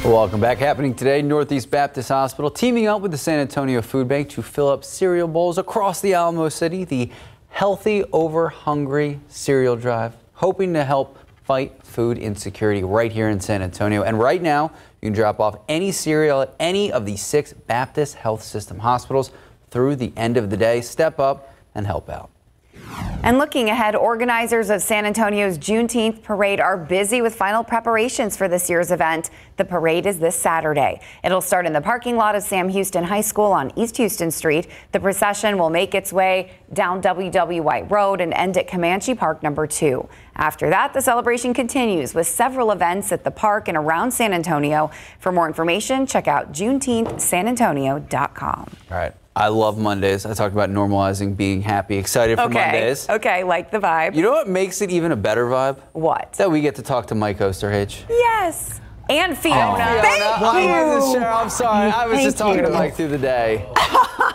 Welcome back. Happening today, Northeast Baptist Hospital teaming up with the San Antonio Food Bank to fill up cereal bowls across the Alamo City. The Healthy Over Hungry cereal drive, hoping to help fight food insecurity right here in San Antonio. And right now, you can drop off any cereal at any of the 6 Baptist Health System hospitals through the end of the day. Step up and help out. And looking ahead, organizers of San Antonio's Juneteenth parade are busy with final preparations for this year's event. The parade is this Saturday. It'll start in the parking lot of Sam Houston High School on East Houston Street. The procession will make its way down W.W. White Road and end at Comanche Park number 2. After that, the celebration continues with several events at the park and around San Antonio. For more information, check out JuneteenthSanAntonio.com. All right. I love Mondays. I talked about normalizing being happy, excited for Mondays. Okay, like the vibe. You know what makes it even a better vibe? What? That we get to talk to Mike Osterhage. Yes. And Fiona. Thank you. I'm sorry. I was just talking to Mike through the day.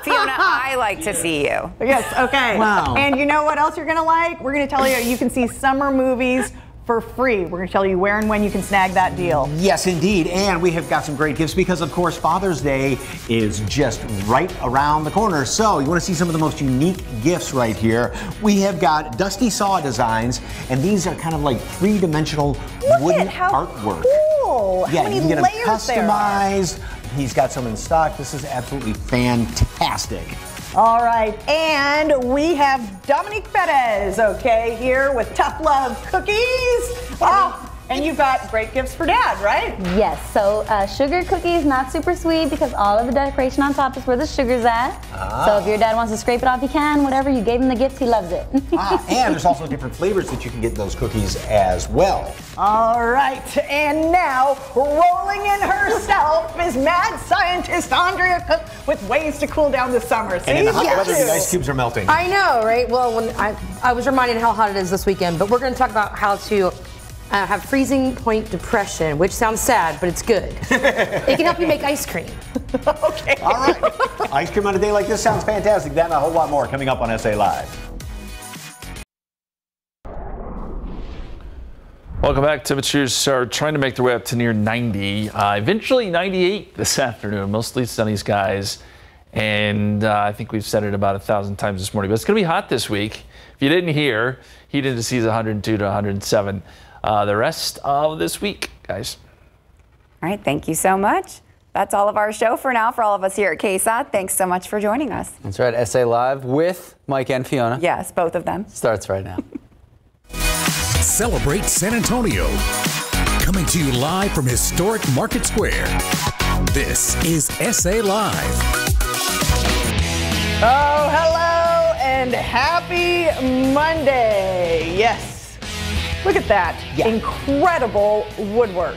Fiona, I like to see you. Yes, okay. Wow. And you know what else you're going to like? We're going to tell you can see summer movies for free. We're going to tell you where and when you can snag that deal. Yes, indeed. And we have got some great gifts because, of course, Father's Day is just right around the corner. So you want to see some of the most unique gifts right here. We have got Dusty Saw designs, and these are kind of like three-dimensional wooden artwork. Cool. Yeah, How many you can get them layers customized. He's got some in stock. This is absolutely fantastic. All right, and we have Dominique Perez, okay, here with Tough Love Cookies. Oh, and you've got great gifts for Dad, right? Yes, so sugar cookies, not super sweet because all of the decoration on top is where the sugar's at. So if your dad wants to scrape it off, he can. Whatever, you gave him the gift, he loves it. And there's also different flavors that you can get in those cookies as well. All right, and now rolling in herself is mad scientist Andrea Cook with ways to cool down the summer. See? And in the hot weather, the ice cubes are melting. I know, right? Well, when I was reminded how hot it is this weekend, but we're going to talk about how to have freezing point depression, which sounds sad, but it's good. It can help you make ice cream. Okay. All right. Ice cream on a day like this sounds fantastic. That and a whole lot more coming up on SA Live. Welcome back. Temperatures are trying to make their way up to near 90, eventually 98 this afternoon. Mostly sunny skies. And I think we've said it about 1,000 times this morning, but it's going to be hot this week. If you didn't hear, heat indices 102 to 107 the rest of this week, guys. All right, thank you so much. That's all of our show for now. For all of us here at KSAT, thanks so much for joining us. That's right. SA Live with Mike and Fiona. Yes, both of them. Starts right now. Celebrate San Antonio. Coming to you live from historic Market Square. This is SA Live. Oh, hello and happy Monday. Yes. Look at that. Yeah. Incredible woodwork.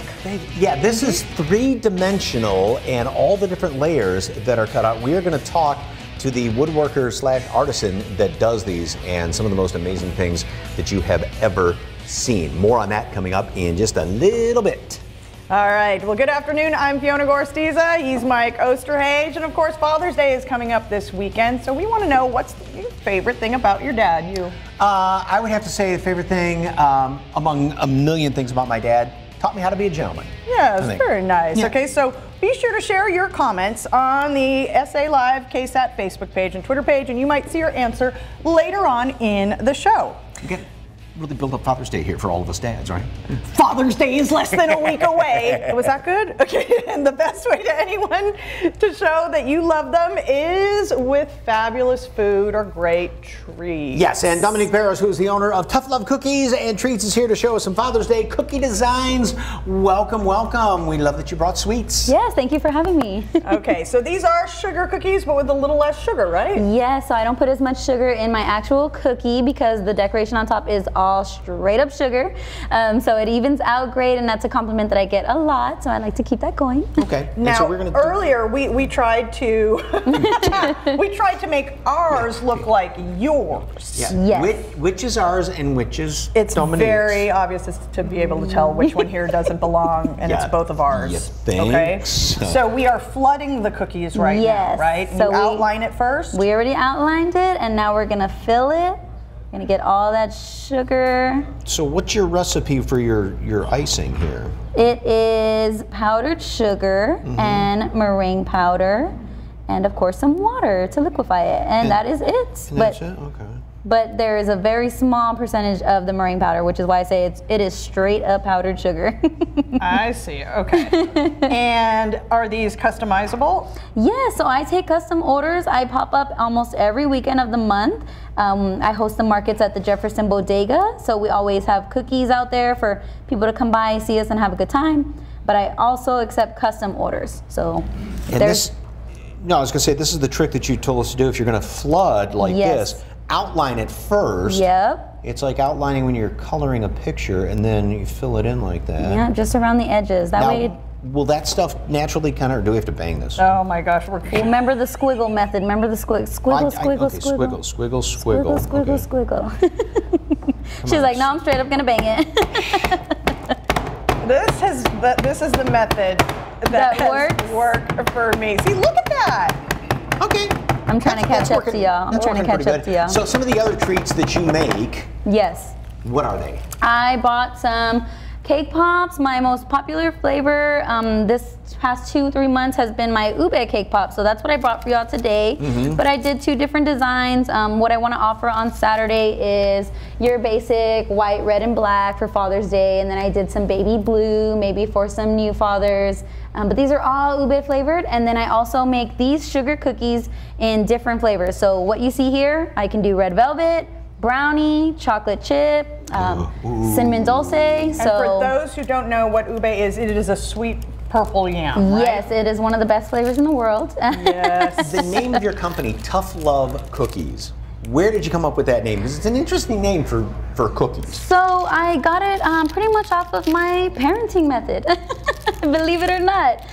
Yeah, this is three-dimensional and all the different layers that are cut out. We are going to talk to the woodworker / artisan that does these and some of the most amazing things that you have ever seen. More on that coming up in just a little bit. All right. Well, good afternoon. I'm Fiona Gorstiza. He's Mike Osterhage. And of course, Father's Day is coming up this weekend. So we want to know, what's your favorite thing about your dad? You? I would have to say the favorite thing among a million things about my dad, taught me how to be a gentleman. Yeah, it's very nice. Yeah. Okay, so be sure to share your comments on the SA Live KSAT Facebook page and Twitter page, and you might see your answer later on in the show. Okay. Really build up Father's Day here for all of us dads, right? Father's Day is less than a week away. Was that good? Okay, and the best way to anyone to show that you love them is with fabulous food or great treats. Yes, and Dominique Perez, who is the owner of Tough Love Cookies and Treats, is here to show us some Father's Day cookie designs. Welcome, welcome. We love that you brought sweets. Yes, thank you for having me. Okay, so these are sugar cookies, but with a little less sugar, right? Yes, so I don't put as much sugar in my actual cookie because the decoration on top is all straight up sugar. So it evens out great, and that's a compliment that I get a lot, so I like to keep that going. Okay. Now, so we're gonna earlier we tried to make ours look like yours. Yeah. Yes. Which is ours and which is It's Dominique's. very obvious to be able to tell which one here doesn't belong, and it's both of ours. You think okay. so? So we are flooding the cookies right now, right? So you outline it first. We already outlined it, and now we're gonna fill it. Gonna get all that sugar. So what's your recipe for your icing here? It is powdered sugar and meringue powder, and of course some water to liquefy it, and that is it. And that's it? Okay. But there is a very small percentage of the meringue powder, which is why I say it is straight up powdered sugar. I see, okay. And are these customizable? Yeah, so I take custom orders. I pop up almost every weekend of the month. I host the markets at the Jefferson Bodega, so we always have cookies out there for people to come by, see us, and have a good time. But I also accept custom orders. So and there's... No, I was gonna say, this is the trick that you told us to do. If you're gonna flood like this, outline it first. Yep. It's like outlining when you're coloring a picture, and then you fill it in like that. Yeah, just around the edges. That way. Will that stuff naturally kind of, or do we have to bang this? Oh my gosh, Remember the squiggle method. Remember the squiggle, okay, squiggle. Squiggle. She's like, no, I'm straight up gonna bang it. This is the method that has worked for me. See, look at that. Okay. I'm trying to catch up to y'all. I'm trying to catch up to y'all. So some of the other treats that you make. Yes. What are they? I bought some cake pops. My most popular flavor this past 2-3 months has been my ube cake pop. So that's what I brought for y'all today. But I did 2 different designs. What I want to offer on Saturday is your basic white, red, and black for Father's Day. And then I did some baby blue, maybe for some new fathers. But these are all ube flavored. And then I also make these sugar cookies in different flavors. So what you see here, I can do red velvet, brownie, chocolate chip, cinnamon dulce. And for those who don't know what ube is, it is a sweet purple yam, right? Yes, it is one of the best flavors in the world. Yes. The name of your company, Tough Love Cookies. Where did you come up with that name? Because it's an interesting name for cookies. So I got it pretty much off of my parenting method. Believe it or not.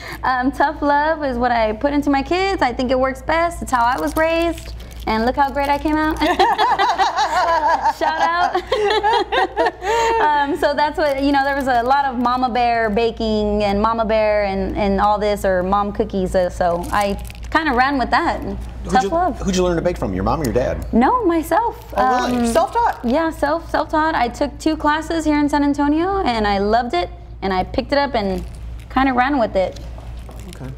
Tough love is what I put into my kids. I think it works best. It's how I was raised. And look how great I came out. Shout out. So that's what, there was a lot of Mama Bear baking and Mama Bear and all this, or mom cookies. So I kind of ran with that. Tough love. Who'd you learn to bake from, your mom or your dad? No, myself. Oh, really? Self-taught? Yeah, self-taught. I took 2 classes here in San Antonio, and I loved it, and I picked it up and kind of ran with it. Okay.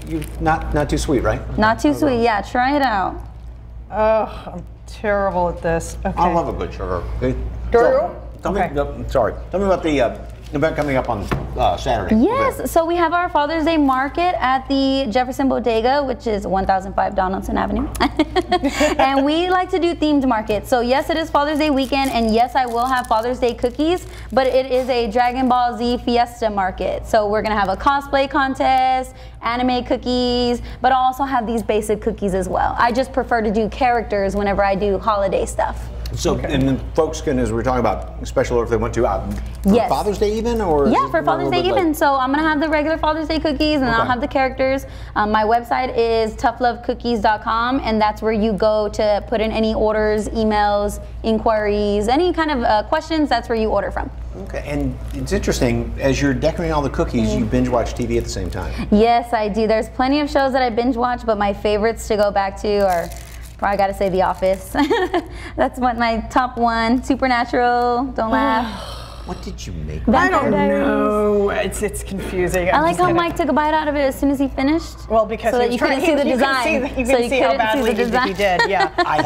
You not too sweet, right? Not too sweet. Yeah, try it out. Oh, I'm terrible at this. Okay. I love a good sugar. Okay. Tell me about the event coming up on Saturday. Yes, so we have our Father's Day market at the Jefferson Bodega, which is 1005 Donaldson Avenue. And we like to do themed markets. So yes, it is Father's Day weekend, and yes, I will have Father's Day cookies, but it is a Dragon Ball Z Fiesta market. So we're gonna have a cosplay contest, anime cookies, but I'll also have these basic cookies as well. I just prefer to do characters whenever I do holiday stuff. So, and then folks can, as we're talking about, special order if they want to, for Father's Day even? Or yeah, for Father's Day even. So I'm going to have the regular Father's Day cookies, and then I'll have the characters. My website is toughlovecookies.com, and that's where you go to put in any orders, emails, inquiries, any kind of questions, that's where you order from. Okay, and it's interesting, as you're decorating all the cookies, you binge watch TV at the same time. Yes, I do. There's plenty of shows that I binge watch, but my favorites to go back to are, I gotta say, The Office. That's what my top one. Supernatural. Don't laugh. What did you make? I don't know. It's confusing. I like how Mike took a bite out of it as soon as he finished. Well, because so that you couldn't see the design. You can see how badly he did. Yeah. I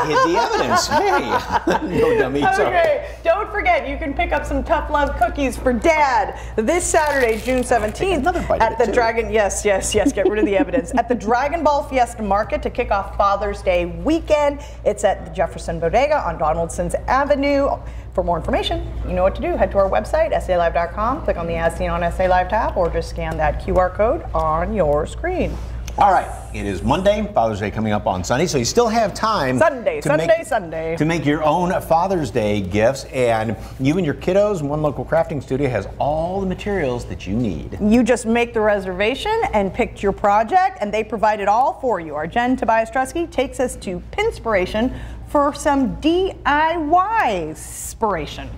hid the evidence. Hey, no dummy. Okay. Don't forget, you can pick up some Tough Love cookies for Dad this Saturday, June 17th, at the Dragon. Yes. Get rid of the evidence at the Dragon Ball Fiesta Market to kick off Father's Day weekend. It's at the Jefferson Bodega on Donaldson's Avenue. For more information, you know what to do. Head to our website, SALive.com, click on the As Seen on SA Live tab, or just scan that QR code on your screen. All right, it is Monday, Father's Day coming up on Sunday, so you still have time to make your own Father's Day gifts, and you and your kiddos, One Local Crafting Studio has all the materials that you need. You just make the reservation and pick your project, and they provide it all for you. Our Jen Tobias Trusky takes us to Pinspiration for some DIY inspiration.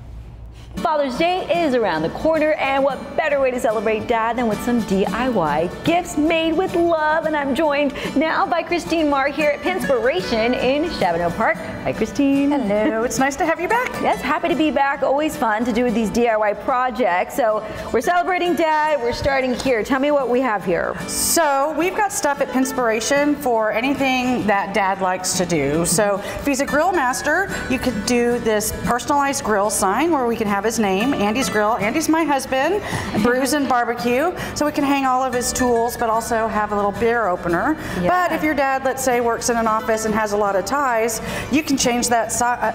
Father's Day is around the corner, and what better way to celebrate Dad than with some DIY gifts made with love. And I'm joined now by Christine Marr here at Pinspiration in Chavano Park. Hi, Christine. Hello, it's nice to have you back. Yes, happy to be back. Always fun to do these DIY projects. So we're celebrating Dad. We're starting here. Tell me what we have here. So we've got stuff at Pinspiration for anything that Dad likes to do. So if he's a grill master, you could do this personalized grill sign where we can have his name, Andy's Grill. Andy's my husband, Brews and Barbecue. So we can hang all of his tools, but also have a little beer opener. Yeah. But if your dad, let's say, works in an office and has a lot of ties, you can change that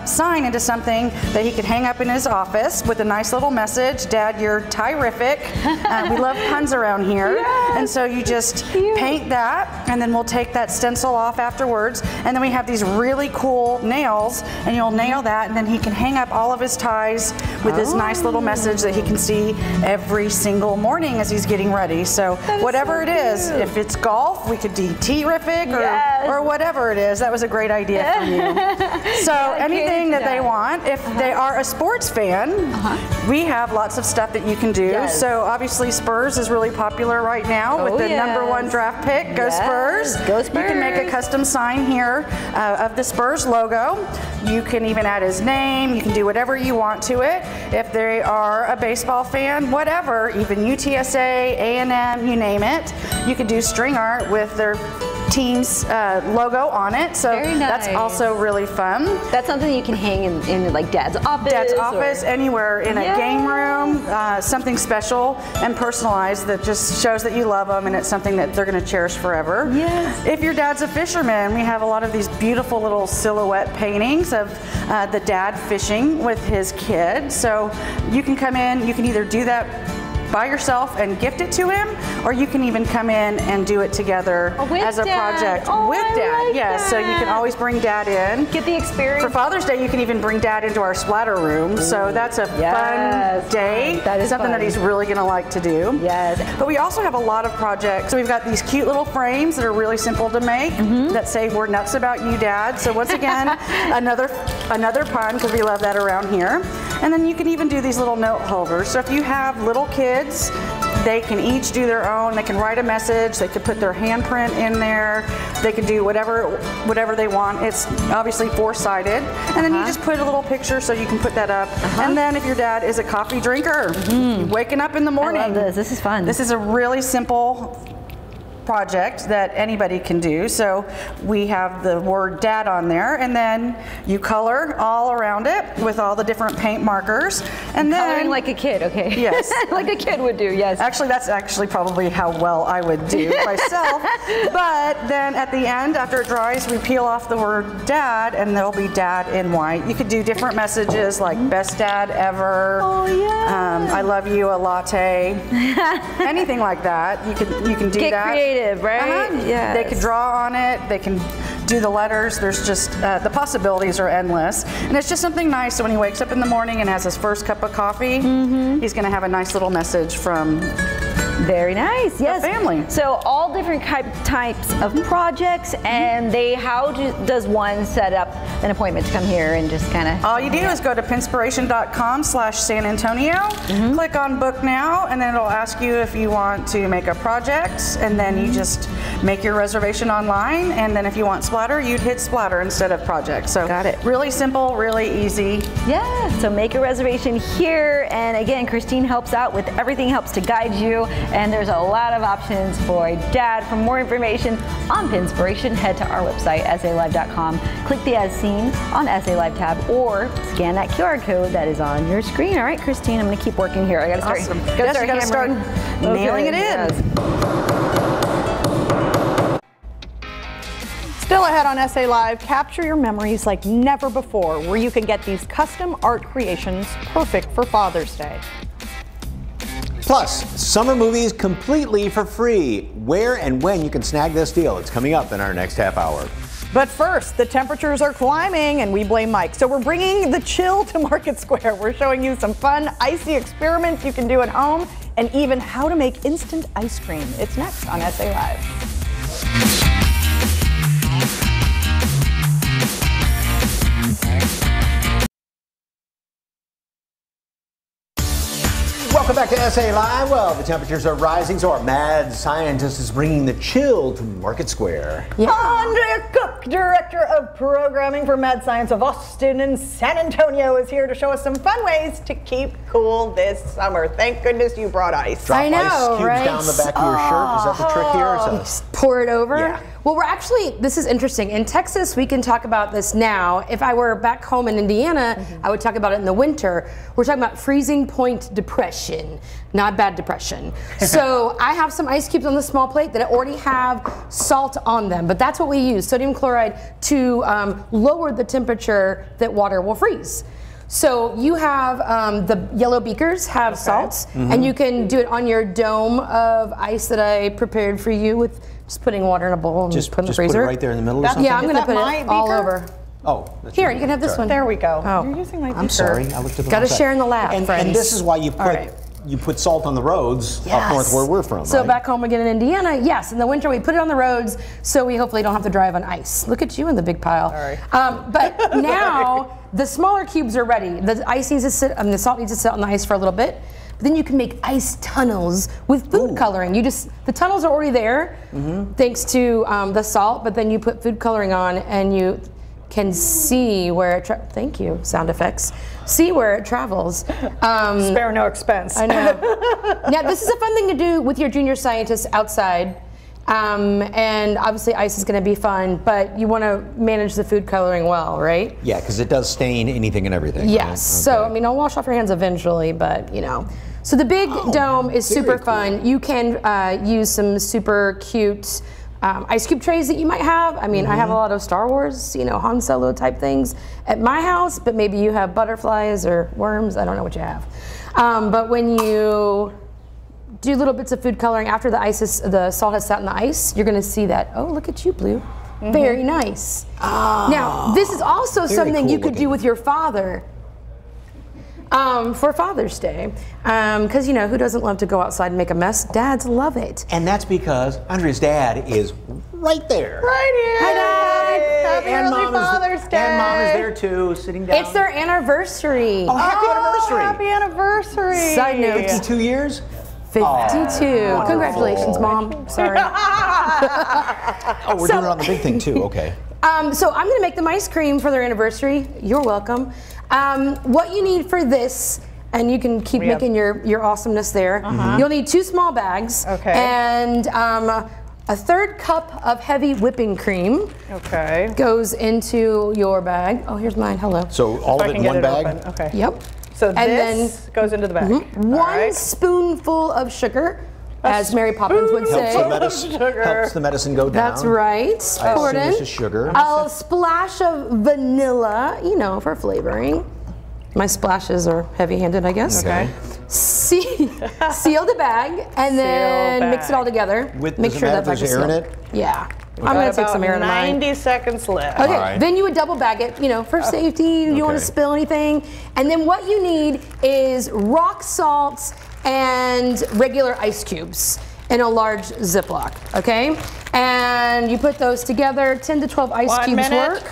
sign into something that he could hang up in his office with a nice little message. Dad, you're terrific. We love puns around here. Yes. And so you just paint that, and then we'll take that stencil off afterwards. And then we have these really cool nails, and you'll nail that, and then he can hang up all of his ties with this nice little message that he can see every single morning as he's getting ready. So whatever it is, if it's golf, we could do terrific or whatever it is. That was a great idea for you. So anything that they want. If they are a sports fan, we have lots of stuff that you can do. Yes. So obviously Spurs is really popular right now with the #1 draft pick. Go Spurs. Go Spurs. You can make a custom sign here of the Spurs logo. You can even add his name. You can do whatever you want to it. If they are a baseball fan, whatever, even UTSA, A&M, you name it, you could do string art with their team's logo on it. So that's also really fun. That's something you can hang in like Dad's office. Dad's office, anywhere in a game room, something special and personalized that just shows that you love them and it's something that they're going to cherish forever. Yes. If your dad's a fisherman, we have a lot of these beautiful little silhouette paintings of the dad fishing with his kid. So you can come in, you can either do that by yourself and gift it to him, or you can even come in and do it together as a project with Dad. Yes, so you can always bring Dad in. Get the experience. For Father's Day, you can even bring Dad into our splatter room. So that's a fun day. That is something that he's really going to like to do. Yes. But we also have a lot of projects. So we've got these cute little frames that are really simple to make that say "We're nuts about you, Dad." So once again, another pun, because we love that around here. And then you can even do these little note holders. So if you have little kids, they can each do their own. They can write a message. They could put their handprint in there. They can do whatever they want. It's obviously four-sided. And then you just put a little picture so you can put that up. And then if your dad is a coffee drinker, waking up in the morning. I love this. This is fun. This is a really simple project that anybody can do. So we have the word Dad on there, and then you color all around it with all the different paint markers. And then coloring like a kid, okay? Yes. Like a kid would do, yes. Actually, that's actually probably how well I would do myself. But then at the end, after it dries, we peel off the word Dad, and there'll be Dad in white. You could do different messages like best dad ever. Oh yeah. I love you, a latte. Anything like that. You can do Get that. creative, right? Yeah. They can draw on it. They can do the letters. There's just the possibilities are endless, and it's just something nice. So when he wakes up in the morning and has his first cup of coffee, he's going to have a nice little message from Very nice. Yes. family. So all different types of projects, and how does one set up an appointment to come here and just kind of? All you do is go to pinspiration.com/San Antonio, click on book now, and then it'll ask you if you want to make a project, and then you just make your reservation online, and then if you want splatter, you'd hit splatter instead of project. So got it. Really simple, really easy. Yeah, so make a reservation here, and again, Christine helps out with everything, helps to guide you, and there's a lot of options for Dad. For more information on Pinspiration, head to our website, salive.com, click the As Seen on SA Live tab, or scan that QR code that is on your screen. All right, Christine, I'm gonna keep working here. I gotta start, Awesome. gotta start nailing it in. Yes. Still ahead on SA Live, capture your memories like never before, where you can get these custom art creations perfect for Father's Day. Plus, summer movies completely for free. Where and when you can snag this deal, it's coming up in our next half hour. But first, the temperatures are climbing and we blame Mike. So we're bringing the chill to Market Square. We're showing you some fun, icy experiments you can do at home and even how to make instant ice cream. It's next on SA Live. Welcome back to SA Live, well, the temperatures are rising, so our mad scientist is bringing the chill to Market Square. Yeah. Andrea Cook, Director of Programming for Mad Science of Austin and San Antonio, is here to show us some fun ways to keep cool this summer. Thank goodness you brought ice. Drop I know, ice cubes right? down the back of your shirt. Is that the trick here? Just pour it over. Yeah. Well, we're actually, this is interesting. In Texas, we can talk about this now. If I were back home in Indiana, I would talk about it in the winter. We're talking about freezing point depression, not bad depression. So I have some ice cubes on the small plate that already have salt on them, but that's what we use, sodium chloride, to lower the temperature that water will freeze. So you have the yellow beakers have salt, and you can do it on your dome of ice that I prepared for you with just putting water in a bowl and just put it in the freezer. Put it right there in the middle or something? Yeah, I'm going to put my it all beaker? over. Oh. That's Here, your you can have this one. There we go. Oh. You're using my beaker. I'm sorry. I looked at the Gotta wrong side. share in the lab, friends. And this is why you put right. you put salt on the roads up north where we're from. So right? back home again in Indiana, yes, in the winter we put it on the roads so we hopefully don't have to drive on ice. Look at you in the big pile. All right. But now the smaller cubes are ready. The ice needs to sit, the salt needs to sit on the ice for a little bit. But then you can make ice tunnels with food coloring. The tunnels are already there thanks to the salt, but then you put food coloring on and you can see where it thank you, sound effects. See where it travels. Spare no expense. I know. Now, this is a fun thing to do with your junior scientists outside. And obviously ice is going to be fun, but you want to manage the food coloring well, right? Yeah, because it does stain anything and everything. Yes. Right? So, I mean, I'll wash off your hands eventually, but you know. So the big dome is super fun. You can use some super cute ice cube trays that you might have. I mean, I have a lot of Star Wars, you know, Han Solo type things at my house, but maybe you have butterflies or worms. I don't know what you have. But when you do little bits of food coloring after the salt has sat in the ice, you're going to see that. Oh, look at you, Blue. Very nice. Now, this is also something cool you could do with your father. For Father's Day, because you know, who doesn't love to go outside and make a mess? Dads love it. And that's because Andrea's dad is right there. Right here. Hi, Dad. Happy early Father's Day. And Mom is there too, sitting down. It's their anniversary. Oh, happy anniversary. Happy anniversary. Side note. 52 years? 52. Congratulations, Mom. Sorry. Oh, we're doing it on the big thing too, okay. So I'm gonna make them ice cream for their anniversary. You're welcome. What you need for this, and you can keep making your awesomeness there. You'll need 2 small bags. Okay. And a 1/3 cup of heavy whipping cream. Okay. Goes into your bag. Oh, here's mine. Hello. So all of it in one bag? Open. Okay. Yep. So And this goes into the bag. One spoonful of sugar, as Mary Poppins would say. Helps the medicine go down. That's right. I Pour it assume in. this is sugar. A splash of vanilla, you know, for flavoring. My splashes are heavy-handed, I guess. Okay. Seal the bag and then mix it all together. Make sure that there's air in it? Yeah. I'm going to take some air in mine. 90 seconds left. Okay, All right. then you would double bag it, you know, for safety. You don't want to spill anything. And then what you need is rock salt and regular ice cubes in a large Ziploc, okay? And you put those together, 10 to 12 ice 1 cubes minute. work.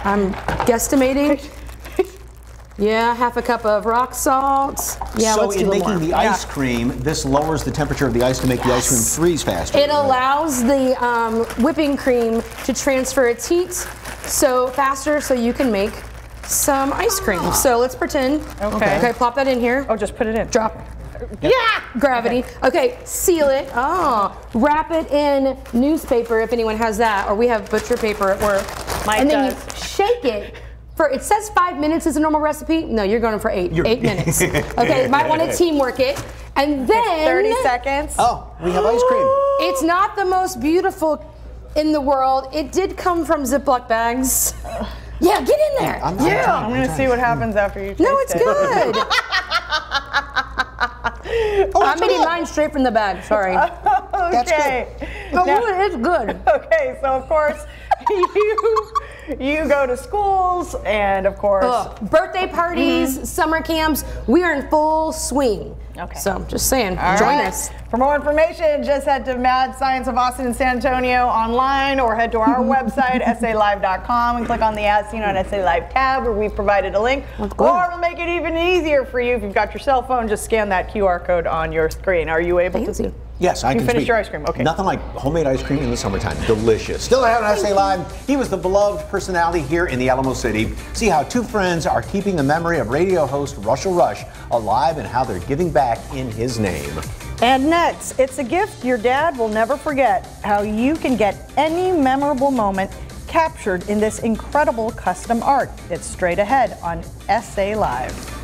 I'm guesstimating. Yeah, 1/2 cup of rock salt. Yeah, so let's do in a little making more. the ice cream, this lowers the temperature of the ice to make the ice cream freeze faster. It allows the whipping cream to transfer its heat faster so you can make some ice cream. So let's pretend. Okay, plop that in here. Oh, just put it in. Drop. Yeah! Gravity. Okay, seal it. Oh, wrap it in newspaper if anyone has that, or we have butcher paper at work. Mine and then does. you shake it. It says 5 minutes is a normal recipe. No, you're going for 8 minutes. Okay, might want to teamwork it. And then 30 seconds. Oh, we have ice cream. It's not the most beautiful in the world. It did come from Ziploc bags. Yeah, get in there. I'm going to see what happens after you taste it. No, it's good. I'm eating mine straight from the bag. Sorry. Okay. Oh, it is good. Okay, so of course You go to schools and, of course, birthday parties, summer camps. We are in full swing. Okay. So just saying, All join right. us. For more information, just head to Mad Science of Austin and San Antonio online, or head to our website, salive.com, and click on the As Seen on SA Live tab, where we've provided a link. Or we'll make it even easier for you if you've got your cell phone. Just scan that QR code on your screen. Are you able to? Yes, I can finish speak. your ice cream. Okay. Nothing like homemade ice cream in the summertime. Delicious. Still ahead on SA Live, he was the beloved personality here in the Alamo City. See how two friends are keeping the memory of radio host Russell Rush alive and how they're giving back in his name. And next, it's a gift your dad will never forget. How you can get any memorable moment captured in this incredible custom art. It's straight ahead on SA Live.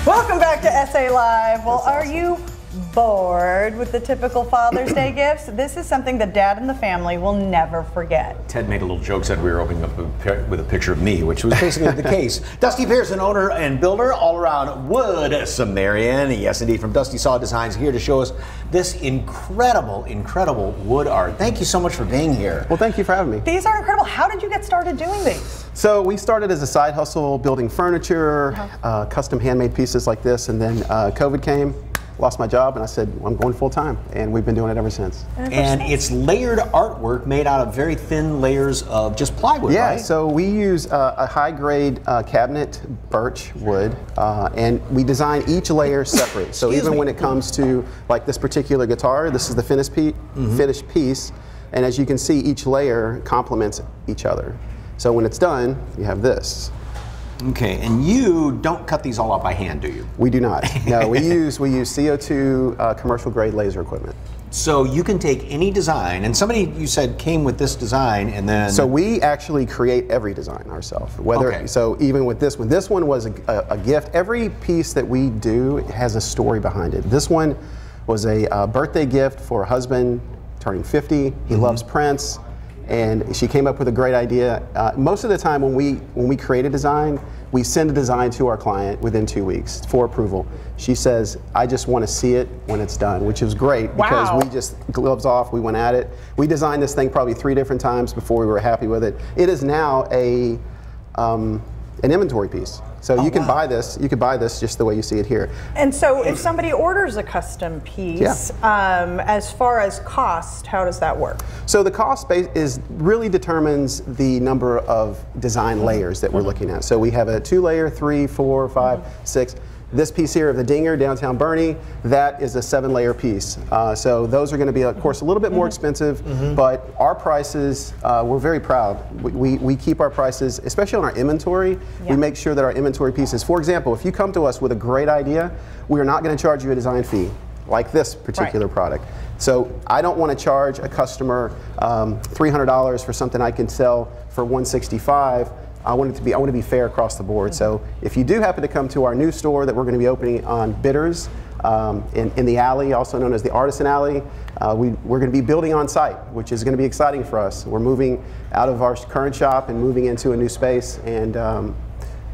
Welcome back to SA Live. Well, are you bored with the typical Father's Day gifts? This is something the dad and the family will never forget. Ted made a little joke, said we were opening up with a picture of me, which was basically the case. Dusty Pearson, owner and builder, all-around wood Sumerian. Yes, indeed, from Dusty Saw Designs, here to show us this incredible wood art. Thank you so much for being here. Well, thank you for having me. These are incredible. How did you get started doing these? So we started as a side hustle, building furniture, custom handmade pieces like this, and then COVID came. Lost my job, and I said, well, I'm going full time, and we've been doing it ever since. And it's layered artwork made out of very thin layers of just plywood, yeah, right? So we use a high-grade cabinet birch wood, and we design each layer separate. So even when it comes to like this particular guitar, this is the finished piece, and as you can see, each layer complements each other. So when it's done, you have this. Okay, and you don't cut these all out by hand, do you? We do not. No, we use CO2 commercial grade laser equipment. So you can take any design, and somebody you said came with this design, and then. So we actually create every design ourselves. So even with this one was a gift. Every piece that we do has a story behind it. This one was a birthday gift for a husband turning 50. He loves Prince. And she came up with a great idea. Most of the time when we create a design, we send a design to our client within 2 weeks for approval. She says, I just want to see it when it's done, which is great because we just gloves off, we went at it. We designed this thing probably 3 different times before we were happy with it. It is now an inventory piece. So you can buy this. You could buy this just the way you see it here. And so, if somebody orders a custom piece, as far as cost, how does that work? So the cost base really determines the number of design layers that we're looking at. So we have a 2-layer, 3, 4, 5, 6. This piece here of the Dinger, Downtown Bernie, that is a 7-layer piece. So those are going to be, of course, a little bit more expensive, but our prices, we're very proud. We keep our prices, especially on our inventory. We make sure that our inventory pieces, for example, if you come to us with a great idea, we are not going to charge you a design fee, like this particular product. So I don't want to charge a customer $300 for something I can sell for $165. I want to be fair across the board. So if you do happen to come to our new store that we're going to be opening on Bitters in the alley, also known as the Artisan Alley, we're going to be building on site, which is going to be exciting for us. We're moving out of our current shop and moving into a new space, and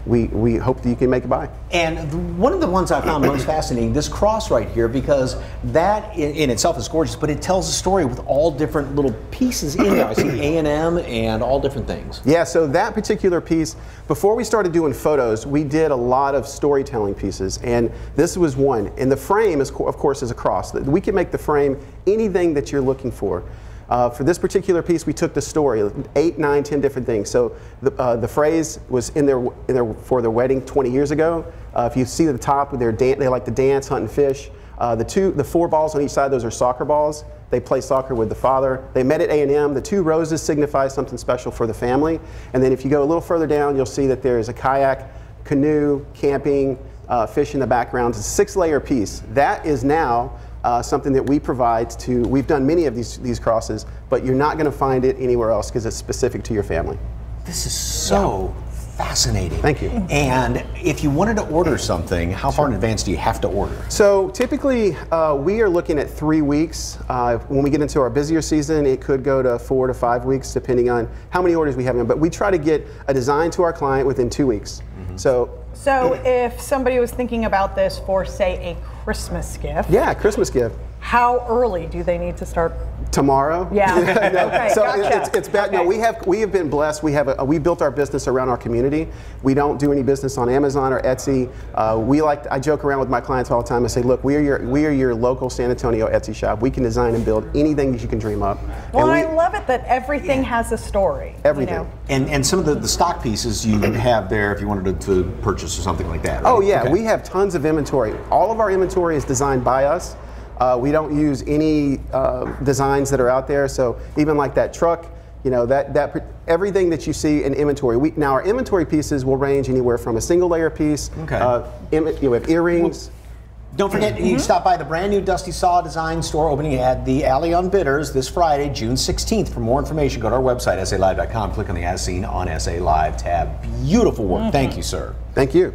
we hope that you can make it by. And one of the ones I found most fascinating, this cross right here, because that in itself is gorgeous, but it tells a story with all different little pieces in there. I see A&M and all different things. Yeah, so that particular piece, before we started doing photos, we did a lot of storytelling pieces, and this was one. And the frame, of course, is a cross. We can make the frame anything that you're looking for. For this particular piece, we took the story, 8, 9, 10 different things. So the phrase was in there for their wedding 20 years ago. If you see the top, they like to dance, hunt, and fish. The 4 balls on each side, those are soccer balls. They play soccer with the father. They met at A&M. The 2 roses signify something special for the family. And then if you go a little further down, you'll see that there's a kayak, canoe, camping, fish in the background. It's a 6-layer piece. That is now something that we provide to, we've done many of these crosses, but you're not going to find it anywhere else because it's specific to your family. This is so fascinating. Thank you. And if you wanted to order something, how far in advance do you have to order? So typically we are looking at 3 weeks. When we get into our busier season, it could go to 4 to 5 weeks depending on how many orders we have in. But we try to get a design to our client within 2 weeks. So So if somebody was thinking about this for, say, a Christmas gift. Yeah, Christmas gift. How early do they need to start? Tomorrow? Yeah. Okay, so gotcha. it's bad. Okay. No, we have been blessed. We built our business around our community. We don't do any business on Amazon or Etsy. I joke around with my clients all the time. I say, look, we are your local San Antonio Etsy shop. We can design and build anything that you can dream up. Well, I love it that everything has a story. Everything. You know? And some of the stock pieces you have there if you wanted to purchase or something like that, right? Oh yeah, Okay. we have tons of inventory. All of our inventory is designed by us. We don't use any designs that are out there. So even like that truck, everything that you see in inventory. Now our inventory pieces will range anywhere from a single layer piece. Okay. We have earrings. Don't forget, you can stop by the brand new Dusty Saw Design store opening at the Alley on Bitters this Friday, June 16th. For more information, go to our website, SALive.com. Click on the As Seen on SA Live tab. Beautiful work. Thank you, sir. Thank you.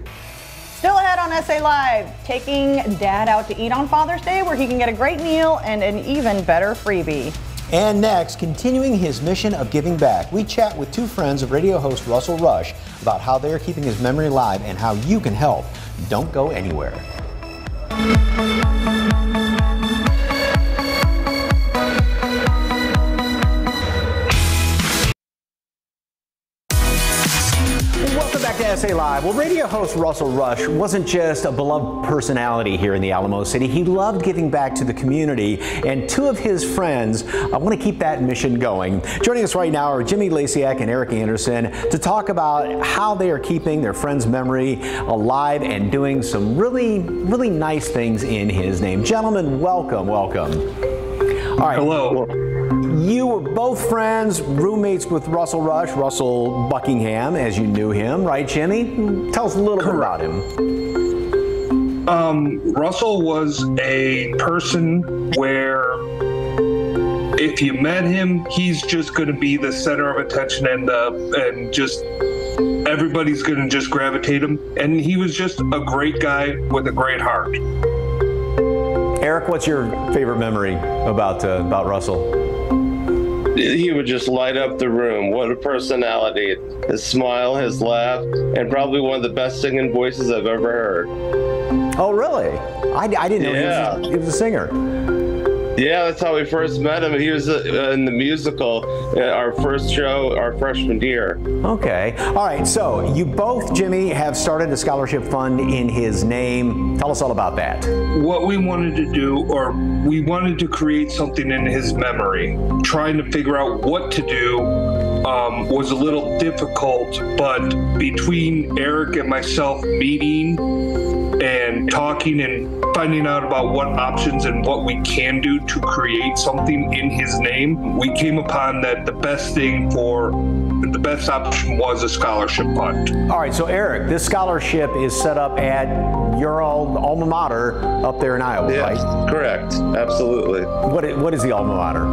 Still ahead on SA Live, taking Dad out to eat on Father's Day where he can get a great meal and an even better freebie. And next, continuing his mission of giving back, we chat with two friends of radio host Russell Rush about how they are keeping his memory alive and how you can help. Don't go anywhere. Welcome back to SA Live. Well, radio host Russell Rush wasn't just a beloved personality here in the Alamo City. He loved giving back to the community, and two of his friends want to keep that mission going. Joining us right now are Jimmy Lasiak and Eric Anderson to talk about how they are keeping their friend's memory alive and doing some really, really nice things in his name. Gentlemen, welcome, welcome. All right. Hello. You were both friends, roommates with Russell Rush, Russell Buckingham, as you knew him, right, Jimmy? Tell us a little bit about him. Russell was a person where if you met him, he's just going to be the center of attention and just everybody's going to just gravitate him. And he was just a great guy with a great heart. Eric, what's your favorite memory about Russell? He would just light up the room. What a personality. His smile, his laugh, and probably one of the best singing voices I've ever heard. Oh, really? I didn't know he was a singer. Yeah, that's how we first met him. He was in the musical, our first show, our freshman year. Okay. All right. So you both, Jimmy, have started a scholarship fund in his name. Tell us all about that. What we wanted to do, or we wanted to create something in his memory. Trying to figure out what to do was a little difficult, but between Eric and myself meeting and talking and finding out about what options and what we can do to create something in his name, we came upon that the best option was a scholarship fund. All right, so Eric, this scholarship is set up at your alma mater up there in Iowa, Yes, right? correct. Absolutely. What is the alma mater?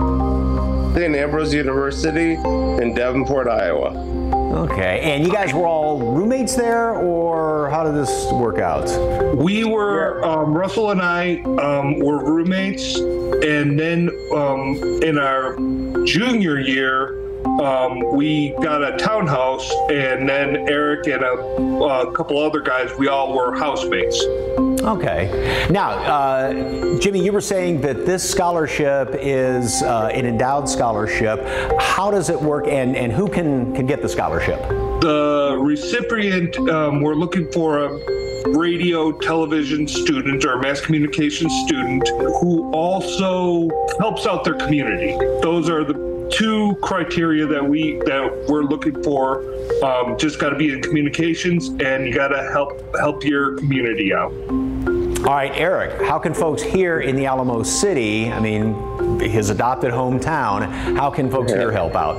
St. Ambrose University in Davenport, Iowa. Okay, and you guys were all roommates there, or how did this work out? We were, Russell and I were roommates, and then in our junior year, we got a townhouse, and then Eric and a couple other guys, we all were housemates. Okay. Now, Jimmy, you were saying that this scholarship is an endowed scholarship. How does it work, and who can get the scholarship? The recipient, we're looking for a radio, television student or mass communication student who also helps out their community. Those are the two criteria that we're looking for. Just got to be in communications, and you got to help your community out. All right, Eric, how can folks here in the Alamo City, I mean, his adopted hometown, how can folks here help out?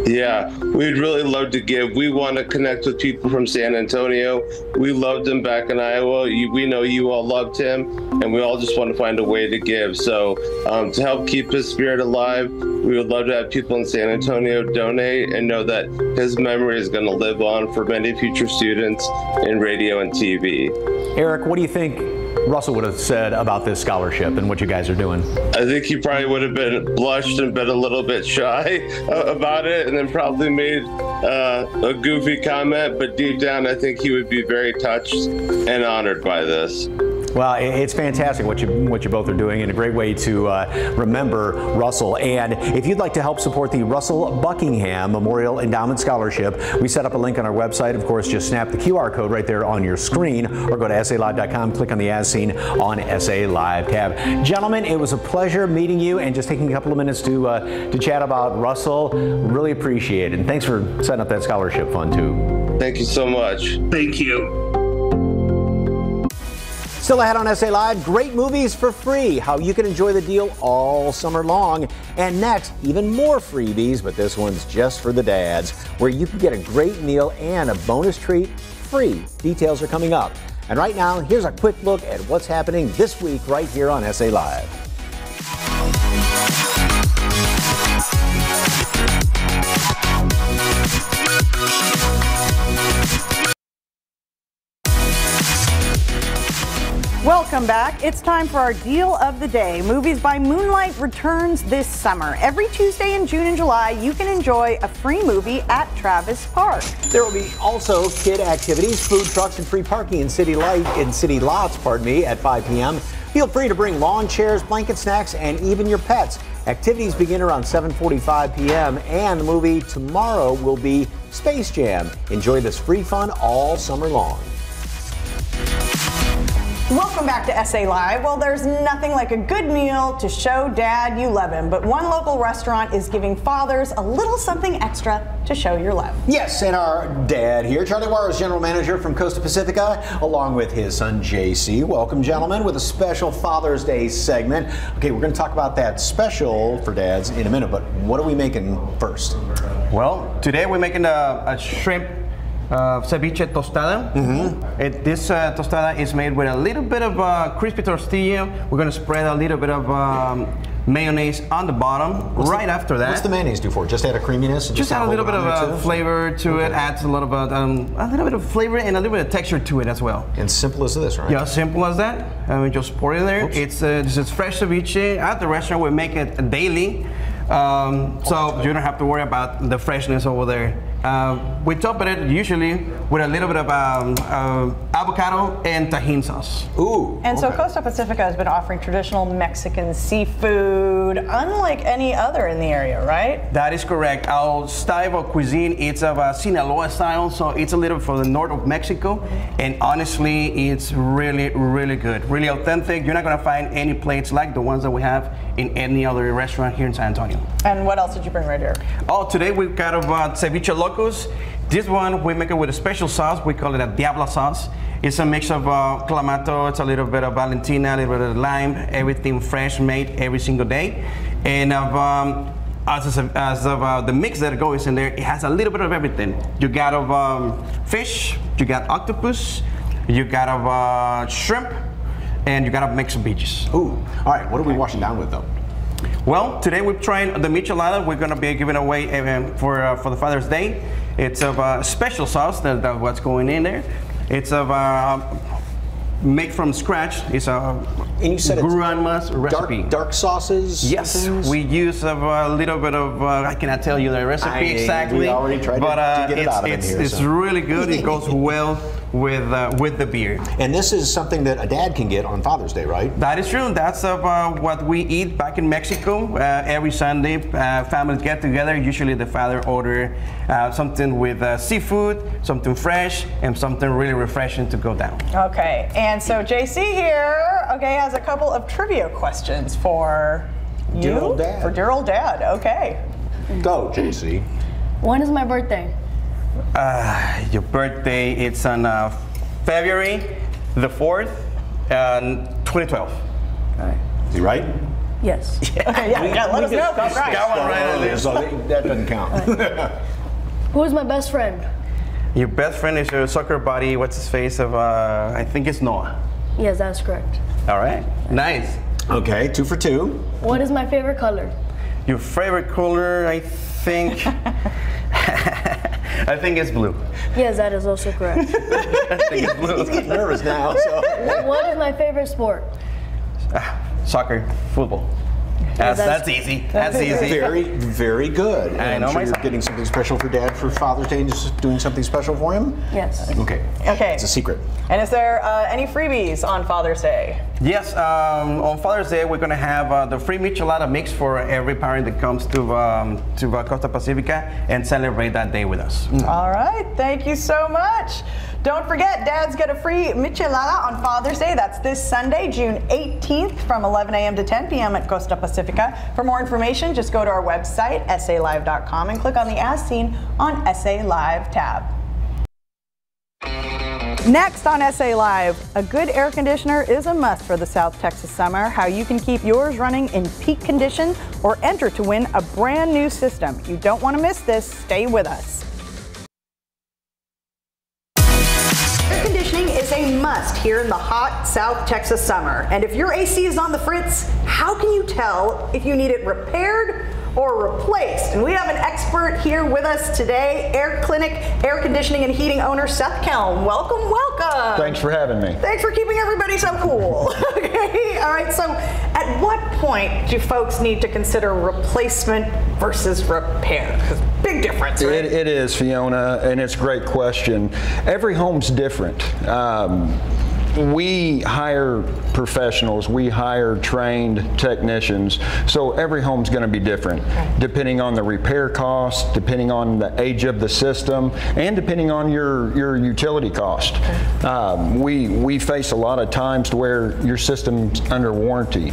Yeah, we'd really love to give. We want to connect with people from San Antonio. We loved him back in Iowa. We know you all loved him, and we all just want to find a way to give. So to help keep his spirit alive, we would love to have people in San Antonio donate and know that his memory is going to live on for many future students in radio and TV. Eric, what do you think Russell would have said about this scholarship and what you guys are doing? I think he probably would have been blushed and been a little bit shy about it, and then probably made a goofy comment. But deep down, I think he would be very touched and honored by this. Well, it's fantastic what you both are doing, and a great way to remember Russell. And if you'd like to help support the Russell Buckingham Memorial Endowment Scholarship, we set up a link on our website. Of course, just snap the QR code right there on your screen, or go to SALive.com, click on the As Seen on SA Live tab. Gentlemen, it was a pleasure meeting you and just taking a couple of minutes to chat about Russell. Really appreciate it. And thanks for setting up that scholarship fund, too. Thank you so much. Thank you. Still ahead on SA Live, great movies for free, how you can enjoy the deal all summer long. And next, even more freebies, but this one's just for the dads, where you can get a great meal and a bonus treat free. Details are coming up. And right now, here's a quick look at what's happening this week right here on SA Live. Welcome back. It's time for our deal of the day. Movies by Moonlight returns this summer. Every Tuesday in June and July, you can enjoy a free movie at Travis Park. There will be also kid activities, food trucks, and free parking in city lots, at 5 p.m. Feel free to bring lawn chairs, blanket snacks, and even your pets. Activities begin around 7:45 p.m. and the movie tomorrow will be Space Jam. Enjoy this free fun all summer long. Welcome back to SA Live. Well, there's nothing like a good meal to show Dad you love him, but one local restaurant is giving fathers a little something extra to show your love. Yes, and our dad here, Charlie Warren, general manager from Costa Pacifica, along with his son JC. Welcome, gentlemen, with a special Father's Day segment. Okay, we're going to talk about that special for dads in a minute, but what are we making first? Well, today we're making a shrimp ceviche tostada. This tostada is made with a little bit of crispy tortilla. We're going to spread a little bit of mayonnaise on the bottom. After that, what's the mayonnaise do for it? Just add a creaminess? Just add a little bit of flavor to it. Adds a little bit of flavor and a little bit of texture to it as well. And simple as this, right? Yeah, simple as that. And we just pour it in there. This is fresh ceviche. At the restaurant, we make it daily. So you don't have to worry about the freshness over there. We top it usually with a little bit of avocado and tajin sauce. Ooh. And so Costa Pacifica has been offering traditional Mexican seafood, unlike any other in the area, right? That is correct. Our style of cuisine, it's of a Sinaloa style, so it's a little for the north of Mexico. And honestly, it's really, really good. Really authentic. You're not going to find any plates like the ones that we have in any other restaurant here in San Antonio. And what else did you bring right here? Oh, today we've got ceviche locos. This one we make it with a special sauce. We call it a Diabla sauce. It's a mix of clamato, it's a little bit of Valentina, a little bit of lime, everything fresh made every single day. And as of the mix that goes in there, it has a little bit of everything. You got fish, you got octopus, you got shrimp, and you got a mix of beaches. Ooh, all right, what are we washing down with though? Well, today we're trying the michelada. We're going to be giving away for the Father's Day. It's of a special sauce that what's going in there. It's of made from scratch. It's a grandma's recipe. Dark sauces? Yes, we use a little bit of, I cannot tell you the recipe exactly. We already tried to get it out of here. It's really good. It goes well with the beer. And this is something that a dad can get on Father's Day, right? That is true. That's what we eat back in Mexico. Every Sunday, families get together. Usually the father order something with seafood, something fresh, and something really refreshing to go down. Okay, and so JC here, has a couple of trivia questions for you. Dear old dad. For dear old dad, okay. Go, JC. When is my birthday? Your birthday, it's on February the 4th, 2012. Okay. Is he right? Yes. Yeah. Okay, let us know. That's right. Got one right on there. So that doesn't count. Who is my best friend? Your best friend is your soccer buddy. What's his face of? I think it's Noah. Yes, that's correct. All right. Nice. Okay, 2 for 2. What is my favorite color? Your favorite color, I think. I think it's blue. Yes, that is also correct. I think it's blue. He's getting nervous now. So. What is my favorite sport? Soccer, football. That's easy. That's easy. Very, very good. I And know I'm sure myself. you're getting something special for Dad for Father's Day and just doing something special for him? Yes. Okay. Okay. It's a secret. And is there any freebies on Father's Day? Yes, on Father's Day, we're going to have the free michelada mix for every parent that comes to Costa Pacifica and celebrate that day with us. All right, thank you so much. Don't forget, Dad's got a free michelada on Father's Day. That's this Sunday, June 18th from 11 a.m. to 10 p.m. at Costa Pacifica. For more information, just go to our website, salive.com, and click on the As Seen on SA Live tab. Next on SA Live, a good air conditioner is a must for the South Texas summer. How you can keep yours running in peak condition or enter to win a brand new system. You don't want to miss this. Stay with us. Air conditioning is a must here in the hot South Texas summer. And if your AC is on the fritz, how can you tell if you need it repaired or replaced? And we have an expert here with us today, Air Clinic Air Conditioning and Heating owner Seth Kelm. Welcome, welcome. Thanks for having me. Thanks for keeping everybody so cool. Okay, all right, so at what point do folks need to consider replacement versus repair? Because big difference, right? It is, Fiona, and it's a great question. Every home's different. We hire professionals, we hire trained technicians, so every home's going to be different, depending on the repair cost, depending on the age of the system, and depending on your utility cost. We face a lot of times to where your system's under warranty.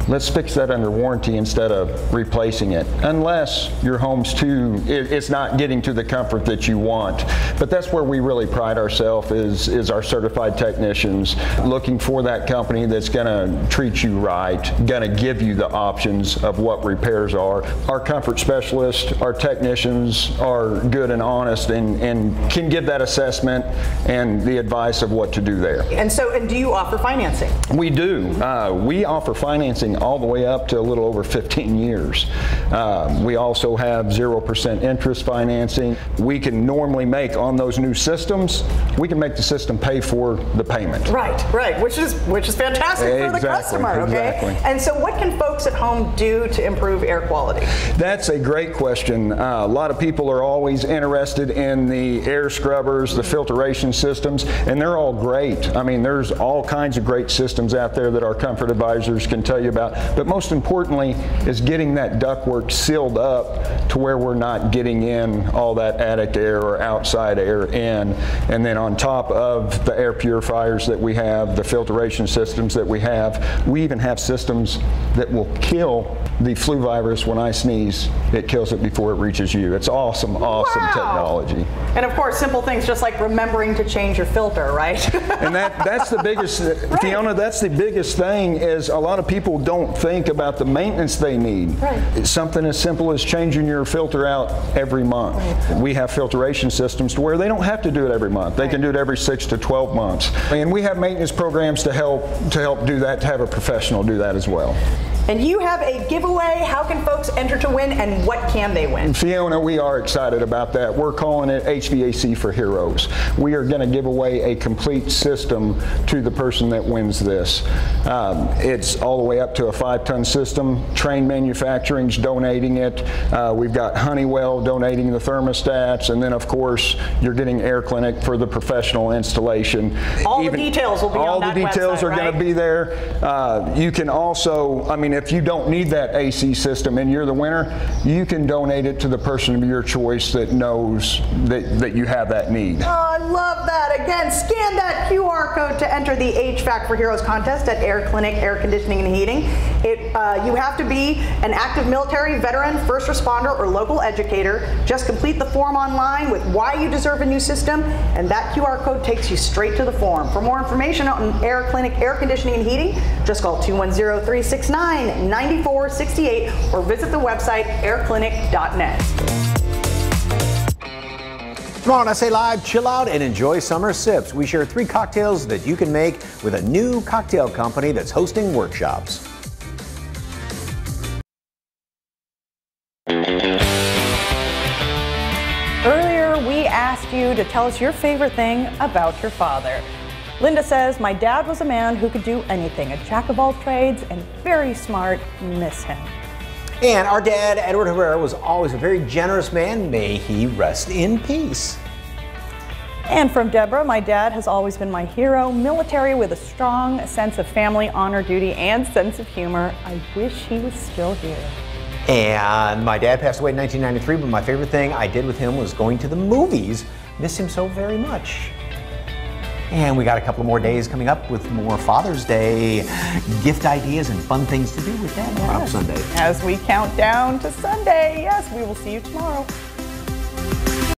Let's fix that under warranty instead of replacing it, unless your home's it's not getting to the comfort that you want. But that's where we really pride ourselves is our certified technicians, looking for that company that's going to treat you right, going to give you the options of what repairs are. Our comfort specialists, our technicians are good and honest and can give that assessment and the advice of what to do there. And do you offer financing? We do. We offer financing all the way up to a little over 15 years. We also have 0% interest financing. We can normally make on those new systems, we can make the system pay for the payment. Right, which is fantastic for the customer, okay? Exactly. And so what can folks at home do to improve air quality? That's a great question. A lot of people are always interested in the air scrubbers, the filtration systems, and they're all great. I mean, there's all kinds of great systems out there that our comfort advisors can tell you about. But most importantly is getting that ductwork sealed up to where we're not getting in all that attic air or outside air in. And then on top of the air purifiers that we have, the filtration systems that we have, we even have systems that will kill the flu virus when I sneeze. It kills it before it reaches you. It's awesome technology. And of course, simple things just like remembering to change your filter, right? And that's the biggest, Fiona, that's the biggest thing is a lot of people don't think about the maintenance they need. It's something as simple as changing your filter out every month. We have filtration systems to where they don't have to do it every month. They can do it every 6 to 12 months. And we have maintenance programs to help do that, to have a professional do that as well. And you have a giveaway. How can folks enter to win, and what can they win? Fiona, we are excited about that. We're calling it HVAC for Heroes. We are going to give away a complete system to the person that wins this. It's all the way up to a 5-ton system. Train Manufacturing's donating it. We've got Honeywell donating the thermostats, and then of course you're getting Air Clinic for the professional installation. All the details will be on that website, All the details are going to be there. You can also, I mean, if you don't need that AC system and you're the winner, you can donate it to the person of your choice that knows that you have that need. Oh, I love that. Again, scan that QR code to enter the HVAC for Heroes contest at Air Clinic Air Conditioning and Heating. You have to be an active military, veteran, first responder, or local educator. Just complete the form online with why you deserve a new system, and that QR code takes you straight to the form. For more information on Air Clinic Air Conditioning and Heating, just call 210-369-9468 or visit the website airclinic.net. Come on, SA Live, chill out and enjoy summer sips. We share 3 cocktails that you can make with a new cocktail company that's hosting workshops. Earlier, we asked you to tell us your favorite thing about your father. Linda says, my dad was a man who could do anything, a jack of all trades and very smart. Miss him. And our dad, Edward Herrera, was always a very generous man. May he rest in peace. And from Deborah, my dad has always been my hero, military with a strong sense of family, honor, duty, and sense of humor. I wish he was still here. And my dad passed away in 1993, but my favorite thing I did with him was going to the movies. Miss him so very much. And we got a couple more days coming up with more Father's Day gift ideas and fun things to do with Dad on Sunday. As we count down to Sunday, yes, we will see you tomorrow.